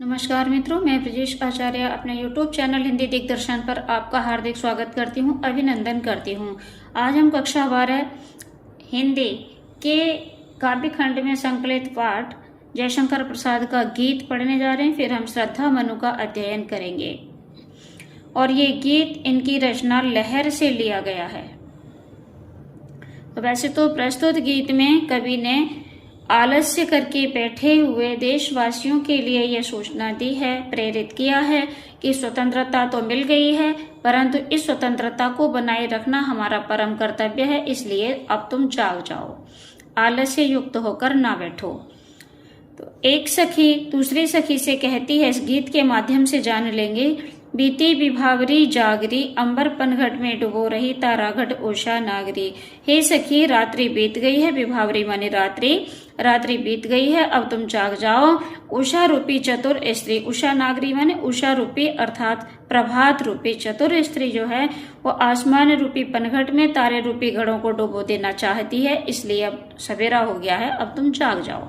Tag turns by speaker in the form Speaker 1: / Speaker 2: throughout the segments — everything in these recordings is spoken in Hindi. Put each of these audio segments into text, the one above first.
Speaker 1: नमस्कार मित्रों, मैं ब्रजेश आचार्य अपने YouTube चैनल हिंदी दिग्दर्शन पर आपका हार्दिक स्वागत करती हूं, अभिनंदन करती हूं। आज हम कक्षा 12 हिंदी के काव्य खंड में संकलित पाठ जयशंकर प्रसाद का गीत पढ़ने जा रहे हैं। फिर हम श्रद्धा मनु का अध्ययन करेंगे और ये गीत इनकी रचना लहर से लिया गया है। वैसे तो प्रस्तुत गीत में कवि ने आलस्य करके बैठे हुए देशवासियों के लिए यह सूचना दी है, प्रेरित किया है कि स्वतंत्रता तो मिल गई है, परंतु इस स्वतंत्रता को बनाए रखना हमारा परम कर्तव्य है। इसलिए अब तुम जाग जाओ, आलस्य युक्त होकर ना बैठो। तो एक सखी दूसरी सखी से कहती है, इस गीत के माध्यम से जान लेंगे। बीती विभावरी जागरी, अंबर पनघट में डुबो रही, तारागढ़ उषा नागरी। हे सखी, रात्रि बीत गई है, विभावरी माने रात्रि बीत गई है, अब तुम जाग जाओ। उषा रूपी चतुर स्त्री, उषा नागरी माने उषा रूपी अर्थात प्रभात रूपी चतुर स्त्री जो है वो आसमान रूपी पनघट में तारे रूपी घड़ों को डुबो देना चाहती है, इसलिए अब सवेरा हो गया है, अब तुम जाग जाओ।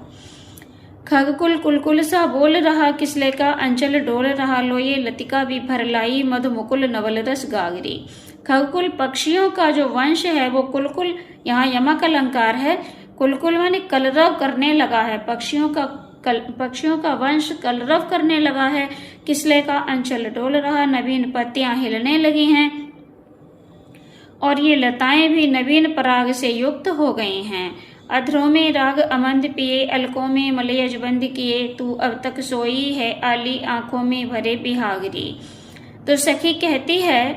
Speaker 1: खगकुल कुलकुल सा बोल रहा, किसले का अंचल डोल रहा, लोये लतिका भी भर लाई, मधुमुकुल नवल रस गागरी। खगकुल पक्षियों का जो वंश है वो कुलकुल, यहाँ यमक अलंकार है। कुलकुल माने कलरव करने लगा है, पक्षियों का वंश कलरव करने लगा है। किसले का अंचल डोल रहा, नवीन पत्तियां हिलने लगी हैं और ये लताएं भी नवीन पराग से युक्त हो गई हैं। अधरों में राग अमंद पिए, अलकों में मलयज बंद किए, तू अब तक सोई है, आली आंखों में भरे बिहागरी। तो सखी कहती है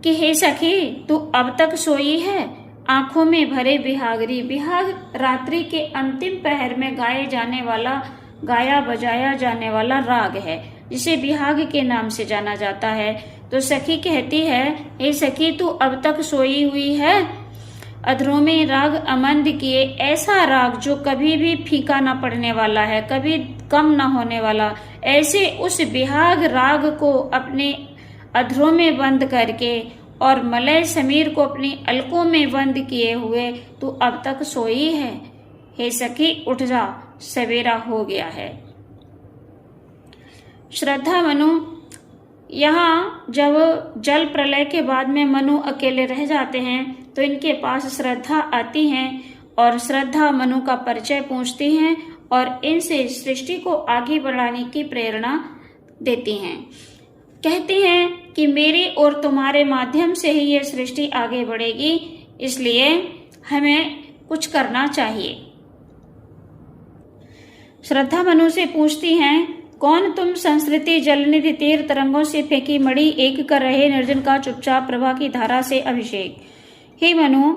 Speaker 1: कि हे सखी, तू अब तक सोई है, आंखों में भरे बिहागरी। बिहाग रात्रि के अंतिम पहर में गाया बजाया जाने वाला राग है, जिसे बिहाग के नाम से जाना जाता है। तो सखी कहती है, हे सखी, तू अब तक सोई हुई है, अधरों में राग अमंद किए, ऐसा राग जो कभी भी फीका ना पड़ने वाला है, कभी कम ना होने वाला, ऐसे उस बिहाग राग को अपने अधरों में बंद करके और मलय समीर को अपनी अलकों में बंद किए हुए तू अब तक सोई है। हे सखी, उठ जा, सवेरा हो गया है। श्रद्धा मनु, यहाँ जब जल प्रलय के बाद में मनु अकेले रह जाते हैं तो इनके पास श्रद्धा आती हैं और श्रद्धा मनु का परिचय पूछती हैं और इनसे सृष्टि को आगे बढ़ाने की प्रेरणा देती हैं। कहती हैं कि मेरे और तुम्हारे माध्यम से ही ये सृष्टि आगे बढ़ेगी, इसलिए हमें कुछ करना चाहिए। श्रद्धा मनु से पूछती हैं, कौन तुम संस्कृति जलनिधि तीर तरंगों से फेंकी मणि, एक कर रहे निर्जन का चुपचाप प्रभा की धारा से अभिषेक। हे मनु,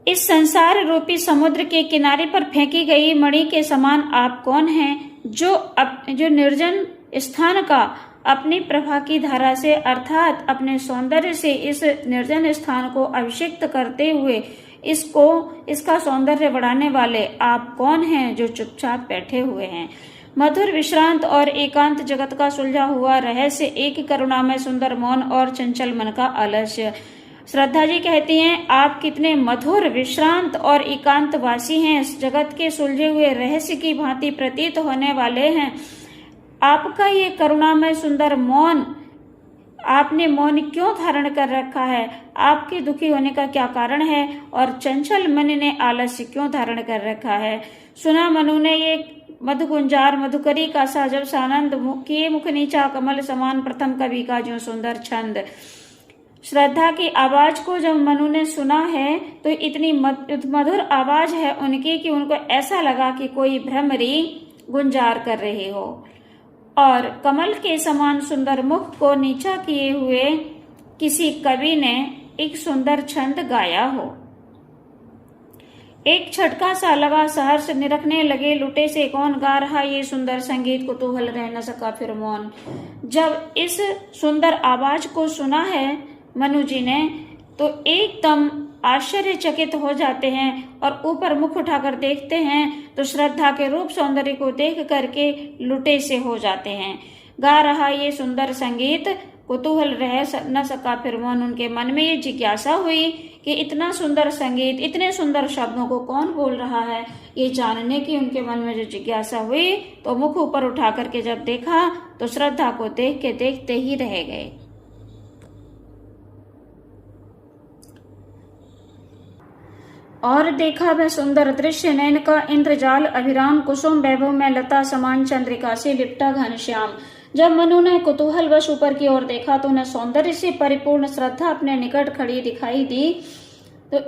Speaker 1: इस संसार रूपी समुद्र के किनारे पर फेंकी गई मणि के समान आप कौन हैं, जो निर्जन स्थान का अपनी प्रभा की धारा से अर्थात अपने सौंदर्य से इस निर्जन स्थान को अभिषिक्त करते हुए इसका सौंदर्य बढ़ाने वाले आप कौन हैं, जो चुपचाप बैठे हुए हैं। मधुर विश्रांत और एकांत जगत का सुलझा हुआ रहस्य, एक करुणामय सुंदर मौन और चंचल मन का आलस्य। श्रद्धा जी कहती हैं, आप कितने मधुर विश्रांत और एकांत वासी हैं, इस जगत के सुलझे हुए रहस्य की भांति प्रतीत होने वाले हैं। आपका ये करुणामय सुंदर मौन, आपने मौन क्यों धारण कर रखा है, आपके दुखी होने का क्या कारण है, और चंचल मन ने आलस्य क्यों धारण कर रखा है। सुना मनु ने ये मधुगुंजार मधुकरी का सा जब सानंद, किए मुख नीचा कमल समान, प्रथम कवि का जो सुंदर छंद। श्रद्धा की आवाज को जब मनु ने सुना है तो इतनी मधुर आवाज है उनकी कि उनको ऐसा लगा कि कोई भ्रमरी गुंजार कर रहे हो और कमल के समान सुंदर मुख को नीचा किए हुए किसी कवि ने एक सुंदर छंद गाया हो। एक छटका सा लगा, सहर्ष निरखने लगे, लुटे से कौन गा रहा ये सुंदर संगीत, कुतूहल रह न सका फिर मौन। जब इस सुंदर आवाज को सुना है मनु जी ने तो एकदम आश्चर्यचकित हो जाते हैं और ऊपर मुख उठाकर देखते हैं तो श्रद्धा के रूप सौंदर्य को देख करके लुटे से हो जाते हैं। गा रहा ये सुंदर संगीत कुतूहल रह न सका। फिर उनके मन में ये जिज्ञासा हुई कि इतना सुंदर संगीत, इतने सुंदर शब्दों को कौन बोल रहा है। ये जानने की उनके मन में जो जिज्ञासा हुई तो मुख ऊपर उठा करके जब देखा तो श्रद्धा को देख के देखते ही रह गए। और देखा वह सुंदर दृश्य, नयन का इंद्रजाल अभिराम, कुसुम वैभव में लता समान चंद्रिका से लिपटा घनश्याम। जब मनु ने कुतूहलवश ऊपर की ओर देखा तो उन्हें सौंदर्य से परिपूर्ण श्रद्धा अपने निकट खड़ी दिखाई दी। तो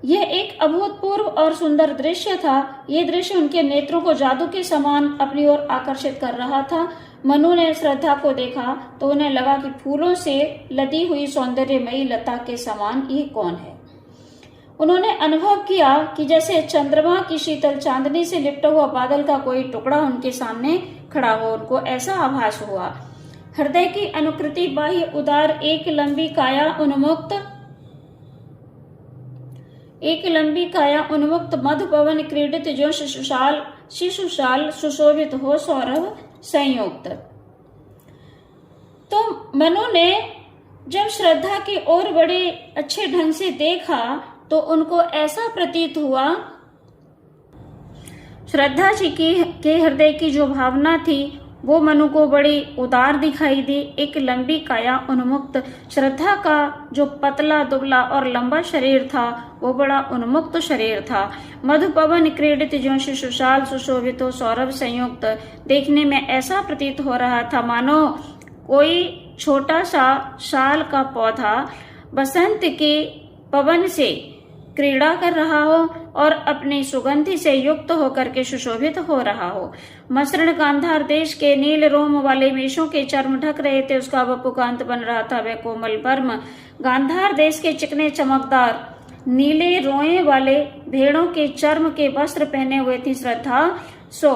Speaker 1: यह एक अभूतपूर्व और सुंदर दृश्य था। ये दृश्य उनके नेत्रों को जादू के समान अपनी ओर आकर्षित कर रहा था। मनु ने श्रद्धा को देखा तो उन्हें लगा कि फूलों से लदी हुई सौंदर्यमयी लता के समान ये कौन है। उन्होंने अनुभव किया कि जैसे चंद्रमा की शीतल चांदनी से लिपटा हुआ बादल का कोई टुकड़ा उनके सामने खड़ा हो। उनको ऐसा आभास हुआ। हृदय की अनुकृति, बाह्य उदार, एक लंबी काया उन्मुक्त मधु पवन क्रीडित, जो शिशुशाल सुशोभित हो सौरभ संयुक्त। तो मनु ने जब श्रद्धा की ओर बड़े अच्छे ढंग से देखा तो उनको ऐसा प्रतीत हुआ, श्रद्धा जी के हृदय की जो भावना थी वो मनु को बड़ी उदार दिखाई दी। एक लंबी काया उन्मुक्त, श्रद्धा का जो पतला दुबला और लंबा शरीर था वो बड़ा उन्मुक्त शरीर था। मधुपवन क्रीडित, जो शिशुशाल सुशोभित हो सौरभ संयुक्त, देखने में ऐसा प्रतीत हो रहा था मानो कोई छोटा सा शाल का पौधा बसंत के पवन से क्रीड़ा कर रहा हो और अपनी सुगंधि से युक्त होकर के सुशोभित हो रहा हो। मसृण गांधार देश के नील रोम वाले मेषों के चर्म ढक रहे थे, उसका वपुकांत बन रहा था वह कोमल बर्म। गांधार देश के चिकने चमकदार नीले रोए वाले भेड़ों के चर्म के वस्त्र पहने हुए थी श्रद्धा। सो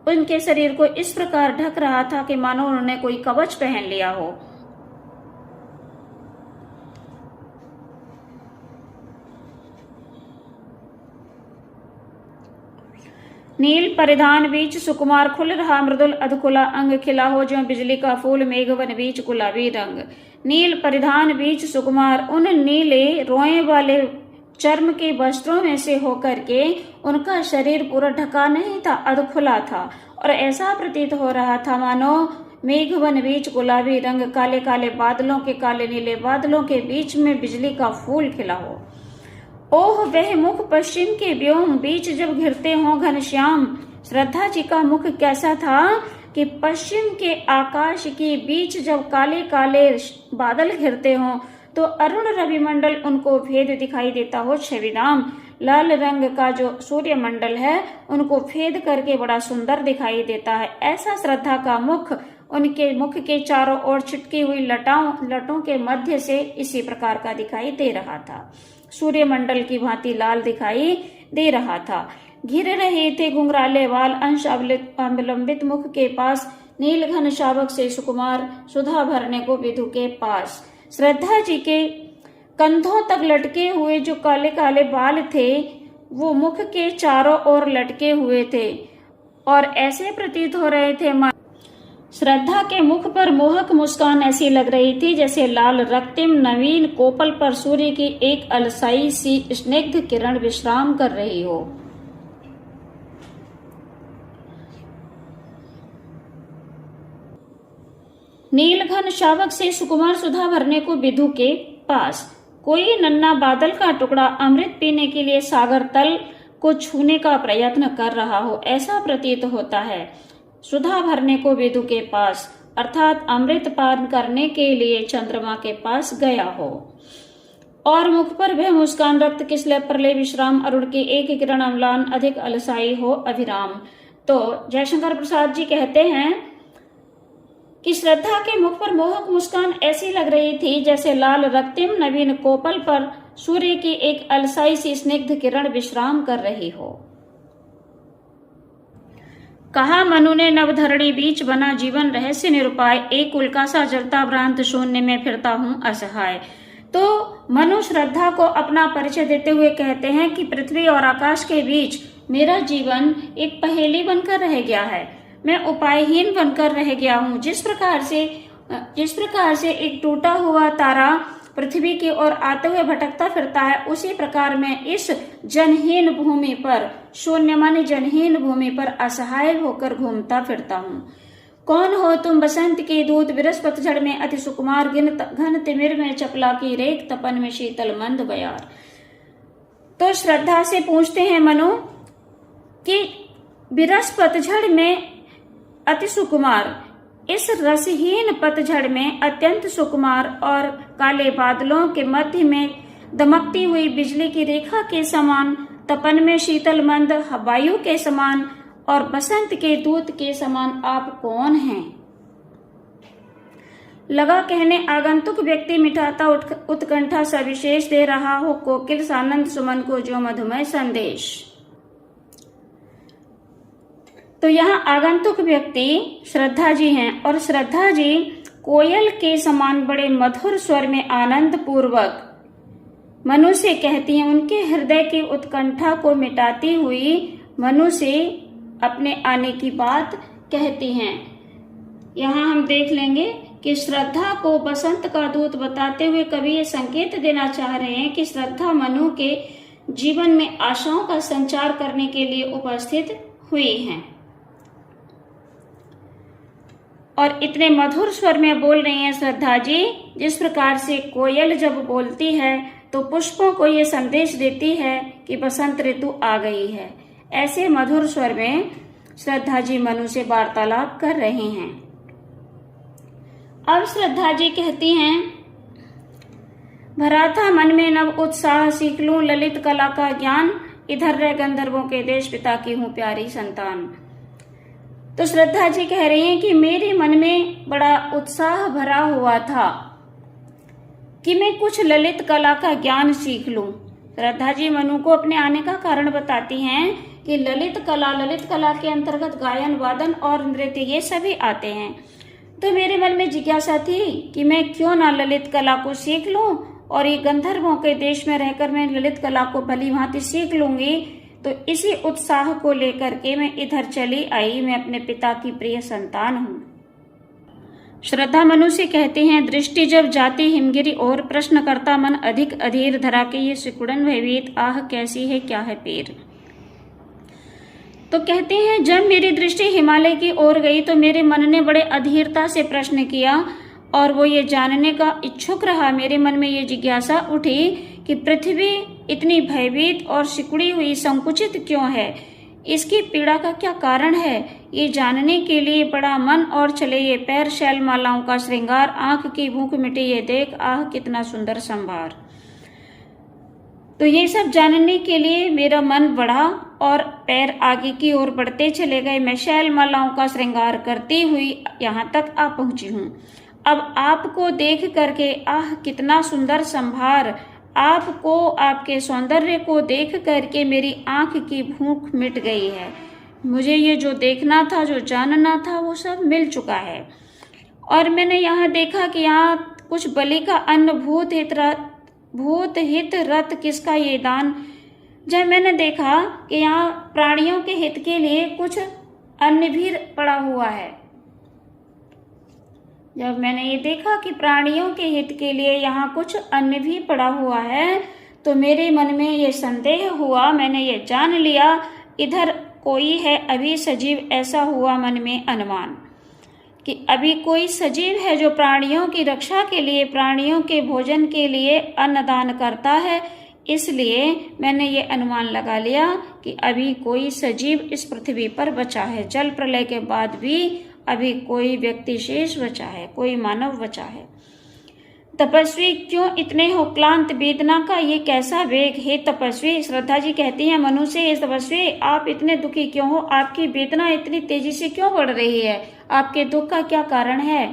Speaker 1: उनके शरीर को इस प्रकार ढक रहा था कि मानो उन्होंने कोई कवच पहन लिया हो। नील परिधान बीच सुकुमार खुल रहा, मृदुल अधकुला अंग खिला हो, जो बिजली का फूल मेघवन बीच गुलाबी रंग। नील परिधान बीच सुकुमार, उन नीले रोए वाले चर्म के वस्त्रों में से होकर के उनका शरीर पूरा ढका नहीं था, अधखुला था और ऐसा प्रतीत हो रहा था मानो मेघवन बीच गुलाबी रंग, काले काले बादलों के, काले नीले बादलों के बीच में बिजली का फूल खिला हो। ओह वह मुख पश्चिम के व्योम बीच जब घिरते हो घनश्याम। श्रद्धा जी का मुख कैसा था कि पश्चिम के आकाश के बीच जब काले काले बादल घिरते हो तो अरुण रविमंडल उनको भेद दिखाई देता हो छविराम। लाल रंग का जो सूर्य मंडल है उनको भेद करके बड़ा सुंदर दिखाई देता है। ऐसा श्रद्धा का मुख उनके मुख के चारों ओर छिटकी हुई लटों के मध्य से इसी प्रकार का दिखाई दे रहा था। सूर्य मंडल की भांति लाल दिखाई दे रहा था। घिर रहे थे घुंघराले वाल, अंश अवलंबित मुख के पास, नील घन शावक से सुकुमार सुधा भरने को विधु के पास। श्रद्धा जी के कंधों तक लटके हुए जो काले काले बाल थे वो मुख के चारों ओर लटके हुए थे और ऐसे प्रतीत हो रहे थे श्रद्धा के मुख पर मोहक मुस्कान ऐसी लग रही थी जैसे लाल रक्तिम नवीन कोपल पर सूर्य की एक अलसाई सी स्निग्ध किरण विश्राम कर रही हो। नील घन शावक से सुकुमार सुधा भरने को विधु के पास, कोई नन्हा बादल का टुकड़ा अमृत पीने के लिए सागर तल को छूने का प्रयत्न कर रहा हो, ऐसा प्रतीत होता है। सुधा भरने को विधु के पास अर्थात अमृत पान करने के लिए चंद्रमा के पास गया हो और मुख पर वह मुस्कान रक्त किसले प्रलय विश्राम अरुण की एक किरण अम्लान अधिक अलसाई हो अभिराम। तो जयशंकर प्रसाद जी कहते हैं कि श्रद्धा के मुख पर मोहक मुस्कान ऐसी लग रही थी जैसे लाल रक्तिम नवीन कोपल पर सूर्य की एक अलसाई सी स्निग्ध किरण विश्राम कर रही हो। कहा मनु ने नवधरणी बीच बना जीवन रहस्य निरुपाय, एक उल्का जलता भ्रांत शून्य में फिरता हूं असहाय। तो मनु श्रद्धा को अपना परिचय देते हुए कहते हैं कि पृथ्वी और आकाश के बीच मेरा जीवन एक पहेली बनकर रह गया है, मैं उपायहीन बनकर रह गया हूँ। जिस प्रकार से जिस प्रकार से एक टूटा हुआ तारा पृथ्वी की ओर आते हुए भटकता फिरता है, उसी प्रकार मैं इस जनहीन भूमि पर, शून्य माने जनहीन भूमि पर असहाय होकर घूमता फिरता हूँ। कौन हो तुम बसंत के दूत, विरस पतझड़ में अति सुकुमार, घन तिमिर में चपला की रेख, तपन में शीतल मंद बयार। तो श्रद्धा से पूछते हैं मनु कि विरस पतझड़ में अति सुकुमार, इस रसहीन पतझड़ में अत्यंत सुकुमार और काले बादलों के मध्य में दमकती हुई बिजली की रेखा के समान, तपन में शीतल मंद वायु के समान और बसंत के दूत के समान आप कौन हैं? लगा कहने आगंतुक व्यक्ति मिटाता उत्कंठा सविशेष, दे रहा हो कोकिल सानंद सुमन को जो मधुमय संदेश। तो यहाँ आगंतुक व्यक्ति श्रद्धा जी हैं और श्रद्धा जी कोयल के समान बड़े मधुर स्वर में आनंद पूर्वक मनु से कहती हैं, उनके हृदय की उत्कंठा को मिटाती हुई मनु से अपने आने की बात कहती हैं। यहाँ हम देख लेंगे कि श्रद्धा को बसंत का दूत बताते हुए कवि ये संकेत देना चाह रहे हैं कि श्रद्धा मनु के जीवन में आशाओं का संचार करने के लिए उपस्थित हुई हैं और इतने मधुर स्वर में बोल रही हैं श्रद्धा जी। जिस प्रकार से कोयल जब बोलती है तो पुष्पों को ये संदेश देती है कि बसंत ऋतु आ गई है, ऐसे मधुर स्वर में श्रद्धा जी मनु से वार्तालाप कर रही हैं। अब श्रद्धा जी कहती हैं, भरा था मन में नव उत्साह, सीख लूं ललित कला का ज्ञान, इधर रह गंधर्वों के देश पिता की हूं प्यारी संतान। तो श्रद्धा जी कह रही हैं कि मेरे मन में बड़ा उत्साह भरा हुआ था कि मैं कुछ ललित कला का ज्ञान सीख लूं। श्रद्धा जी मनु को अपने आने का कारण बताती हैं कि ललित कला के अंतर्गत गायन, वादन और नृत्य ये सभी आते हैं। तो मेरे मन में जिज्ञासा थी कि मैं क्यों ना ललित कला को सीख लूं और ये गंधर्वों के देश में रहकर मैं ललित कला को भली भांति सीख लूंगी। तो इसी उत्साह को लेकर के मैं इधर चली आई, मैं अपने पिता की प्रिय संतान हूँ। श्रद्धा मनु से कहते हैं, दृष्टि जब जाती हिमगिरी और, प्रश्न करता मन अधिक अधीर, धरा के ये सिकुड़न भयभीत, आह कैसी है क्या है पीर। तो कहते हैं जब मेरी दृष्टि हिमालय की ओर गई तो मेरे मन ने बड़े अधीरता से प्रश्न किया और वो ये जानने का इच्छुक रहा, मेरे मन में ये जिज्ञासा उठी कि पृथ्वी इतनी भयभीत और सिकुड़ी हुई संकुचित क्यों है, इसकी पीड़ा का क्या कारण है, ये जानने के लिए बड़ा मन और चले ये पैर, शैलमालाओं का श्रृंगार, आंख की भूख मिटी ये देख, आह कितना सुंदर संभार। तो ये सब जानने के लिए मेरा मन बढ़ा और पैर आगे की ओर बढ़ते चले गए। मैं शैलमालाओं का श्रृंगार करती हुई यहाँ तक आ पहुंची हूँ। अब आपको देख करके आह कितना सुंदर संभार, आपको, आपके सौंदर्य को देख करके मेरी आंख की भूख मिट गई है। मुझे ये जो देखना था, जो जानना था, वो सब मिल चुका है। और मैंने यहाँ देखा कि यहाँ कुछ बलि का अन्न, भूत हित रत किसका ये दान। जब मैंने देखा कि यहाँ प्राणियों के हित के लिए कुछ अन्न भी पड़ा हुआ है, जब मैंने ये देखा कि प्राणियों के हित के लिए यहाँ कुछ अन्न भी पड़ा हुआ है, तो मेरे मन में ये संदेह हुआ, मैंने ये जान लिया इधर कोई है अभी सजीव। ऐसा हुआ मन में अनुमान कि अभी कोई सजीव है जो प्राणियों की रक्षा के लिए, प्राणियों के भोजन के लिए अन्नदान करता है। इसलिए मैंने ये अनुमान लगा लिया कि अभी कोई सजीव इस पृथ्वी पर बचा है। जल प्रलय के बाद भी अभी कोई व्यक्ति शेष बचा है, कोई मानव बचा है। तपस्वी क्यों इतने हो क्लांत, वेदना का ये कैसा वेग। हे तपस्वी, श्रद्धा जी कहती हैं मनु से, हे तपस्वी आप इतने दुखी क्यों हो, आपकी वेदना इतनी तेजी से क्यों बढ़ रही है, आपके दुख का क्या कारण है।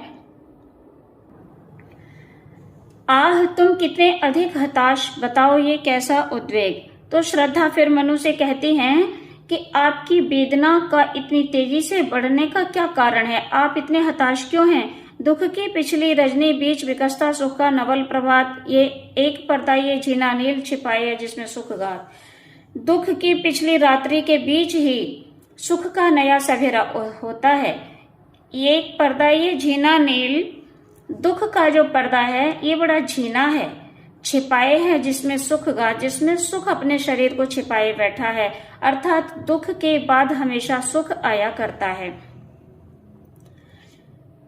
Speaker 1: आह तुम कितने अधिक हताश, बताओ ये कैसा उद्वेग। तो श्रद्धा फिर मनु से कहती हैं कि आपकी वेदना का इतनी तेजी से बढ़ने का क्या कारण है, आप इतने हताश क्यों हैं। दुख की पिछली रजनी बीच विकसता सुख का नवल प्रभात, ये एक पर्दा ये झीना नील छिपाए है जिसमें सुख गात। दुख की पिछली रात्रि के बीच ही सुख का नया सवेरा होता है। ये एक पर्दा ये झीना नील दुख का जो पर्दा है ये बड़ा झीना है, छिपाए है जिसमें सुख का, जिसमें सुख अपने शरीर को छिपाए बैठा है, अर्थात दुख के बाद हमेशा सुख आया करता है।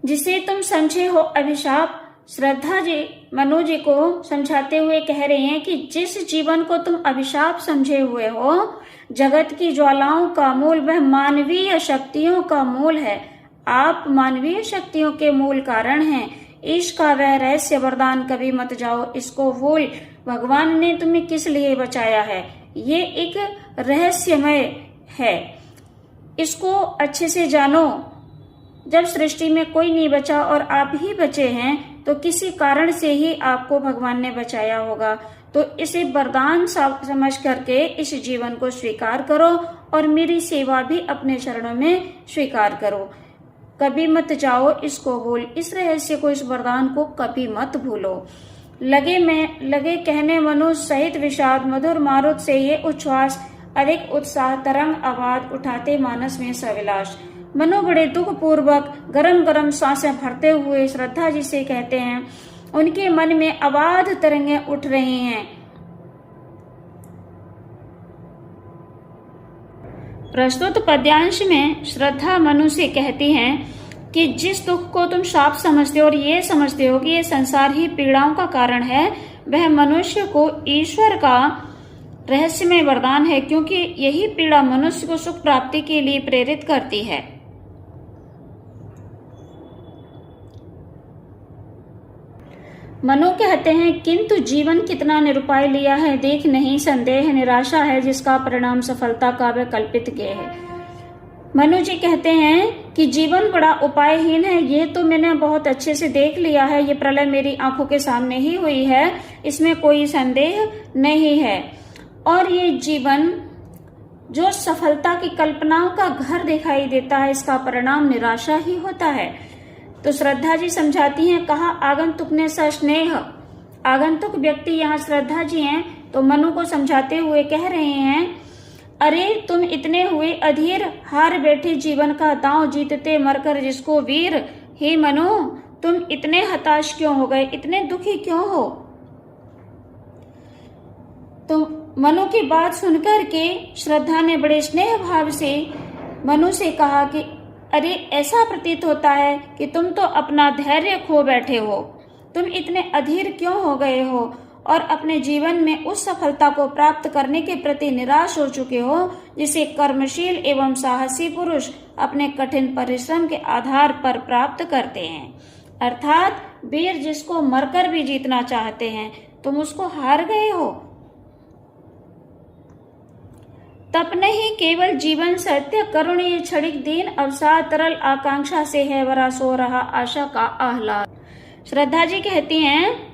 Speaker 1: जिसे तुम समझे हो अभिशाप, श्रद्धा जी मनु जी को समझाते हुए कह रहे हैं कि जिस जीवन को तुम अभिशाप समझे हुए हो, जगत की ज्वालाओं का मूल वह मानवीय शक्तियों का मूल है। आप मानवीय शक्तियों के मूल कारण हैं। ईश का वह रहस्य वरदान कभी मत जाओ, इसको भूल। भगवान ने तुम्हें किस लिए बचाया है, ये एक रहस्यमय है, इसको अच्छे से जानो। जब सृष्टि में कोई नहीं बचा और आप ही बचे हैं तो किसी कारण से ही आपको भगवान ने बचाया होगा। तो इसे वरदान समझ करके इस जीवन को स्वीकार करो और मेरी सेवा भी अपने चरणों में स्वीकार करो। कभी मत जाओ इसको भूल, इस रहस्य को, इस वरदान को कभी मत भूलो। लगे कहने मनु सहित विषाद, मधुर मारुत से ये उच्छ्वास, अधिक उत्साह तरंग आवाज उठाते मानस में सविलास। मनु बड़े दुख पूर्वक गरम गरम सांसें भरते हुए श्रद्धा जी से कहते हैं, उनके मन में अबाध तरंगें उठ रही हैं। प्रस्तुत पद्यांश में श्रद्धा मनु से कहती हैं कि जिस दुख को तुम शाप समझते हो और ये समझते हो कि ये संसार ही पीड़ाओं का कारण है, वह मनुष्य को ईश्वर का रहस्यमय वरदान है, क्योंकि यही पीड़ा मनुष्य को सुख प्राप्ति के लिए प्रेरित करती है। मनु कहते हैं, किंतु जीवन कितना निरुपाय लिया है देख नहीं, संदेह निराशा है जिसका परिणाम सफलता का वह कल्पित गेय है। मनु जी कहते हैं कि जीवन बड़ा उपायहीन है, ये तो मैंने बहुत अच्छे से देख लिया है, ये प्रलय मेरी आंखों के सामने ही हुई है, इसमें कोई संदेह नहीं है। और ये जीवन जो सफलता की कल्पनाओं का घर दिखाई देता है, इसका परिणाम निराशा ही होता है। तो श्रद्धा जी समझाती हैं, कहा आगंतुक ने सस्नेह, आगंतुक व्यक्ति यहाँ श्रद्धा जी हैं, तो मनु को समझाते हुए कह रहे हैं, अरे तुम इतने हुए अधीर, हार बैठे जीवन का दांव, जीतते मरकर जिसको वीर। हे मनु, तुम इतने हताश क्यों हो गए, इतने दुखी क्यों हो? तो मनु की बात सुनकर के श्रद्धा ने बड़े स्नेह भाव से मनु से कहा कि अरे ऐसा प्रतीत होता है कि तुम तो अपना धैर्य खो बैठे हो, तुम इतने अधीर क्यों हो गए हो और अपने जीवन में उस सफलता को प्राप्त करने के प्रति निराश हो चुके हो जिसे कर्मशील एवं साहसी पुरुष अपने कठिन परिश्रम के आधार पर प्राप्त करते हैं। अर्थात वीर जिसको मरकर भी जीतना चाहते हैं, तुम उसको हार गए हो। तप नहीं केवल जीवन सत्य, करुण ये क्षणिक दीन अवसाद, तरल आकांक्षा से है वरा सो रहा आशा का आह्लाद। श्रद्धा जी कहती हैं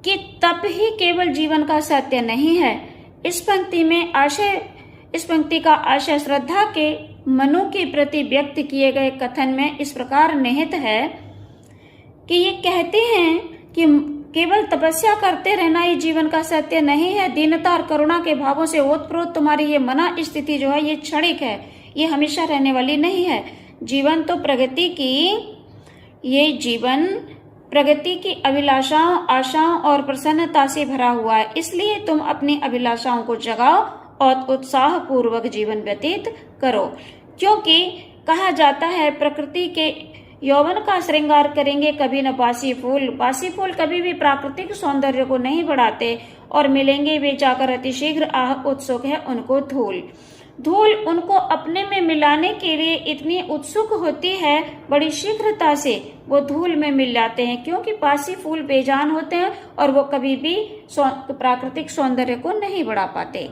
Speaker 1: कि तप ही केवल जीवन का सत्य नहीं है। इस पंक्ति का आशय श्रद्धा के मनु के प्रति व्यक्त किए गए कथन में इस प्रकार निहित है कि ये कहते हैं कि केवल तपस्या करते रहना ये जीवन का सत्य नहीं है। दीनता और करुणा के भावों से ओतप्रोत तुम्हारी ये मना स्थिति जो है ये क्षणिक है, ये हमेशा रहने वाली नहीं है। जीवन तो प्रगति की अभिलाषाओं, आशाओं और प्रसन्नता से भरा हुआ है। इसलिए तुम अपनी अभिलाषाओं को जगाओ और उत्साह पूर्वक जीवन व्यतीत करो, क्योंकि कहा जाता है प्रकृति के यौवन का श्रृंगार करेंगे कभी न बासी फूल। बासी फूल कभी भी प्राकृतिक सौंदर्य को नहीं बढ़ाते और मिलेंगे वे जाकर अतिशीघ्र आह उत्सुक है उनको धूल। धूल उनको अपने में मिलाने के लिए इतनी उत्सुक होती है, बड़ी शीघ्रता से वो धूल में मिल जाते हैं, क्योंकि बासी फूल बेजान होते हैं और वो कभी भी प्राकृतिक सौंदर्य को नहीं बढ़ा पाते।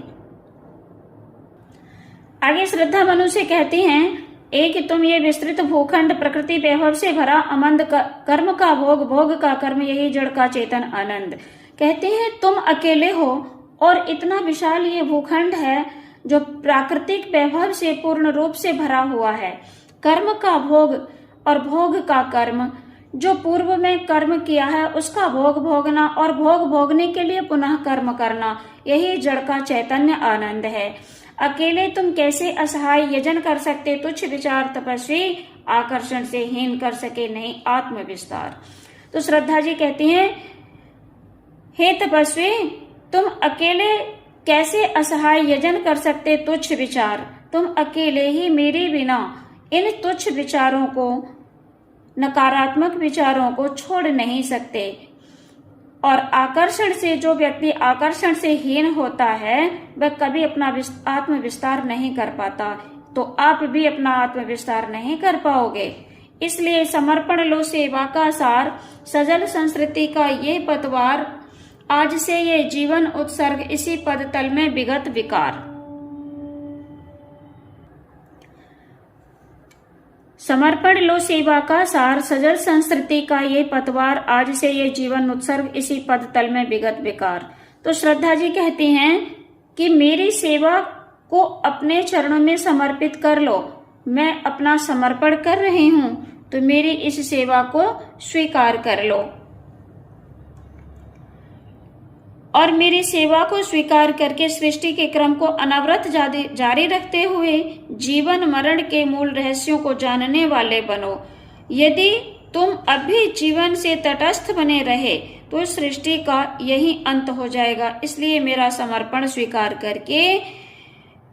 Speaker 1: आगे श्रद्धा मनु से कहती हैं, एक तुम ये विस्तृत भूखंड प्रकृति वैभव से भरा अमंद कर्म का भोग, भोग का कर्म, यही जड़ का चेतन आनंद। कहते हैं तुम अकेले हो और इतना विशाल ये भूखंड है जो प्राकृतिक वैभव से पूर्ण रूप से भरा हुआ है। कर्म का भोग और भोग का कर्म, जो पूर्व में कर्म किया है उसका भोग भोगना और भोग भोगने के लिए पुनः कर्म करना, यही जड़ का चैतन्य आनंद है। अकेले तुम कैसे असहाय यजन कर सकते, तुच्छ विचार तपस्वी आकर्षण से हीन कर सके नहीं आत्म विस्तार। तो श्रद्धा जी कहती हैं, हे तपस्वी, तुम अकेले कैसे असहाय यजन कर सकते तुच्छ विचार? तुम अकेले ही मेरे बिना इन तुच्छ विचारों को, नकारात्मक विचारों को छोड़ नहीं सकते। और आकर्षण से, जो व्यक्ति आकर्षण से हीन होता है वह कभी अपना आत्म विस्तार नहीं कर पाता। तो आप भी अपना आत्म विस्तार नहीं कर पाओगे। इसलिए समर्पण लो सेवा का सार, सजल संस्कृति का ये पतवार, आज से ये जीवन उत्सर्ग, इसी पद तल में विगत विकार। समर्पण लो सेवा का सार, सजल संस्कृति का ये पतवार, आज से ये जीवन उत्सर्ग, इसी पद तल में विगत विकार। तो श्रद्धा जी कहती हैं कि मेरी सेवा को अपने चरणों में समर्पित कर लो। मैं अपना समर्पण कर रही हूं, तो मेरी इस सेवा को स्वीकार कर लो। और मेरी सेवा को स्वीकार करके सृष्टि के क्रम को अनवरत जारी रखते हुए जीवन मरण के मूल रहस्यों को जानने वाले बनो। यदि तुम अभी जीवन से तटस्थ बने रहे तो सृष्टि का यही अंत हो जाएगा। इसलिए मेरा समर्पण स्वीकार करके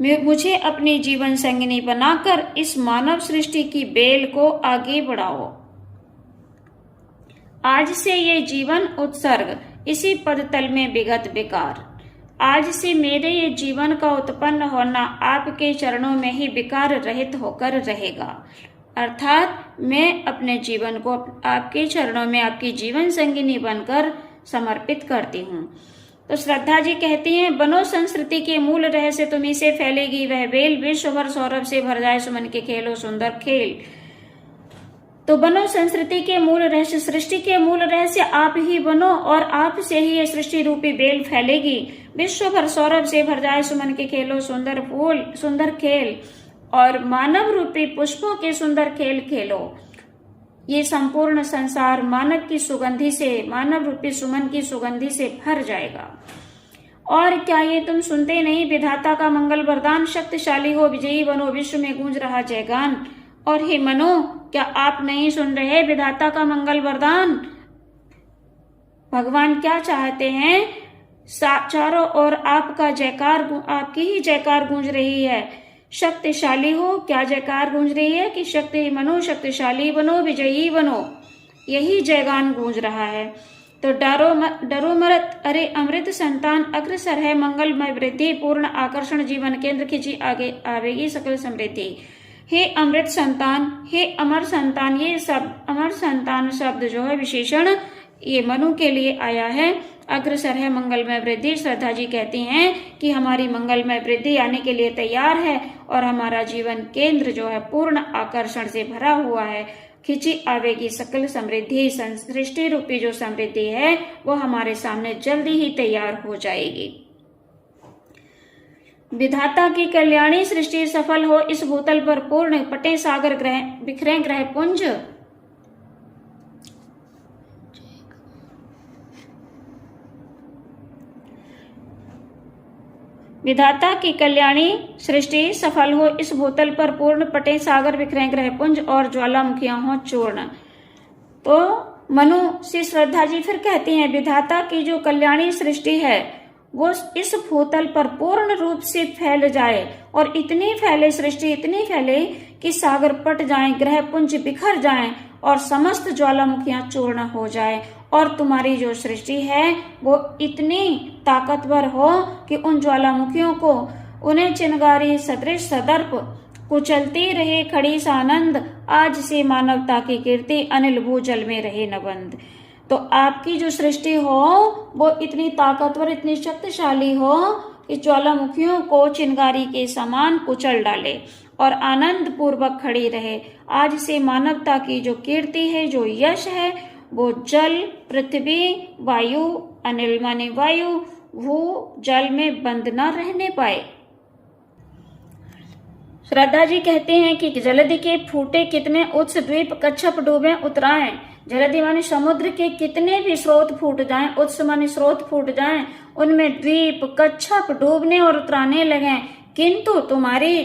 Speaker 1: मुझे अपनी जीवन संगिनी बनाकर इस मानव सृष्टि की बेल को आगे बढ़ाओ। आज से ये जीवन उत्सर्ग, इसी पद तल में विगत विकार। आज से मेरे ये जीवन का उत्पन्न होना आपके चरणों में ही विकार रहित होकर रहेगा। अर्थात मैं अपने जीवन को आपके चरणों में आपकी जीवन संगिनी बनकर समर्पित करती हूँ। तो श्रद्धा जी कहती हैं, बनो संस्कृति के मूल रहस्य तुम्हीं से फैलेगी वह बेल, विश्व भर सौरभ से भर जाए सुमन के खेलो सुंदर खेल। तो बनो संस्कृति के मूल रहस्य, सृष्टि के मूल रहस्य आप ही बनो और आप से ही ये सृष्टि रूपी बेल फैलेगी। विश्व भर सौरभ से भर जाए सुमन के खेलो सुंदर फूल सुंदर खेल, और मानव रूपी पुष्पों के सुंदर खेल खेलो। ये संपूर्ण संसार मानव की सुगंधि से, मानव रूपी सुमन की सुगंधि से भर जाएगा। और क्या ये तुम सुनते नहीं, विधाता का मंगल वरदान, शक्तिशाली हो विजयी बनो, विश्व में गूंज रहा जयगान। और हे मनो, क्या आप नहीं सुन रहे विधाता का मंगल वरदान? भगवान क्या चाहते हैं? चारों ओर आपका जयकार, आपकी ही जयकार गूंज रही है। शक्तिशाली हो, क्या जयकार गूंज रही है कि शक्ति मनो, शक्तिशाली बनो, विजयी बनो, यही जयगान गूंज रहा है। तो डरो मरत, अरे अमृत संतान, अग्रसर है मंगलमय वृद्धि, पूर्ण आकर्षण जीवन केंद्र खिंची आगे आवेगी सकल समृद्धि। हे अमृत संतान, हे अमर संतान, ये सब अमर संतान शब्द जो है विशेषण ये मनु के लिए आया है। अग्रसर है मंगलमय वृद्धि। श्रद्धा जी कहती हैं कि हमारी मंगलमय वृद्धि आने के लिए तैयार है और हमारा जीवन केंद्र जो है पूर्ण आकर्षण से भरा हुआ है। खिंची आवेगी सकल समृद्धि, सृष्टि रूपी जो समृद्धि है वो हमारे सामने जल्दी ही तैयार हो जाएगी। विधाता की कल्याणी सृष्टि सफल हो, इस भूतल पर पूर्ण पटे सागर ग्रह बिखरे ग्रह पुंज। विधाता की कल्याणी सृष्टि सफल हो, इस भूतल पर पूर्ण पटे सागर बिखरे ग्रह पुंज और ज्वालामुखियां हो चूर्ण। तो मनु से श्रद्धा जी फिर कहती हैं, विधाता की जो कल्याणी सृष्टि है वो इस भूतल पर पूर्ण रूप से फैल जाए, और इतनी फैले सृष्टि, इतनी फैले कि सागर पट जाएं, ग्रह पुंज बिखर जाएं और समस्त ज्वालामुखियां चूर्ण हो जाए। और तुम्हारी जो सृष्टि है वो इतनी ताकतवर हो कि उन ज्वालामुखियों को, उन्हें चिनगारी सदृश सदर्प कुचलती रहे खड़ी सानंद। आज से मानवता की कीर्ति अनिल भूजल में रहे नबंद। तो आपकी जो सृष्टि हो वो इतनी ताकतवर, इतनी शक्तिशाली हो कि ज्वालामुखियों को चिनगारी के समान कुचल डाले और आनंद पूर्वक खड़ी रहे। आज से मानवता की जो कीर्ति है, जो यश है, वो जल, पृथ्वी, वायु, अनिल माने वायु, वो जल में बंद न रहने पाए। श्रद्धा जी कहते हैं कि जलधि के फूटे कितने उत्स द्वीप, कच्छप डूबे उतराएं। जलधि माने समुद्र के कितने भी स्रोत फूट जाएं, उत्स माने स्रोत फूट जाएं, उनमें द्वीप कच्छप डूबने और उतराने लगे, किंतु तुम्हारी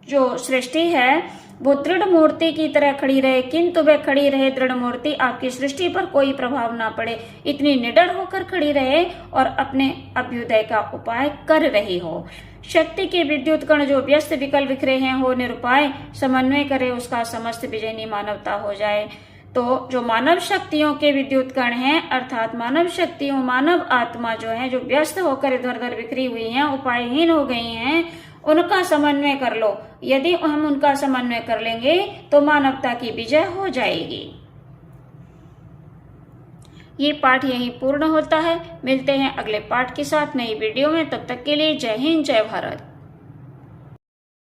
Speaker 1: जो सृष्टि है वो दृढ़ मूर्ति की तरह खड़ी रहे, किंतु वह खड़ी रहे दृढ़ मूर्ति, आपकी सृष्टि पर कोई प्रभाव ना पड़े, इतनी निडर होकर खड़ी रहे और अपने अभ्युदय का उपाय कर रही हो। शक्ति के विद्युत कण जो व्यस्त विकल बिखरे हैं हो निरुपाय, समन्वय करे उसका समस्त विजयनी मानवता हो जाए। तो जो मानव शक्तियों के विद्युत कण हैं, अर्थात मानव शक्तियों, मानव आत्मा जो है, जो व्यस्त होकर इधर उधर बिखरी हुई हैं, उपायहीन हो गई हैं, उनका समन्वय कर लो। यदि हम उनका समन्वय कर लेंगे तो मानवता की विजय हो जाएगी। ये पाठ यहीं पूर्ण होता है। मिलते हैं अगले पाठ के साथ नई वीडियो में। तब तक के लिए जय हिंद, जय भारत।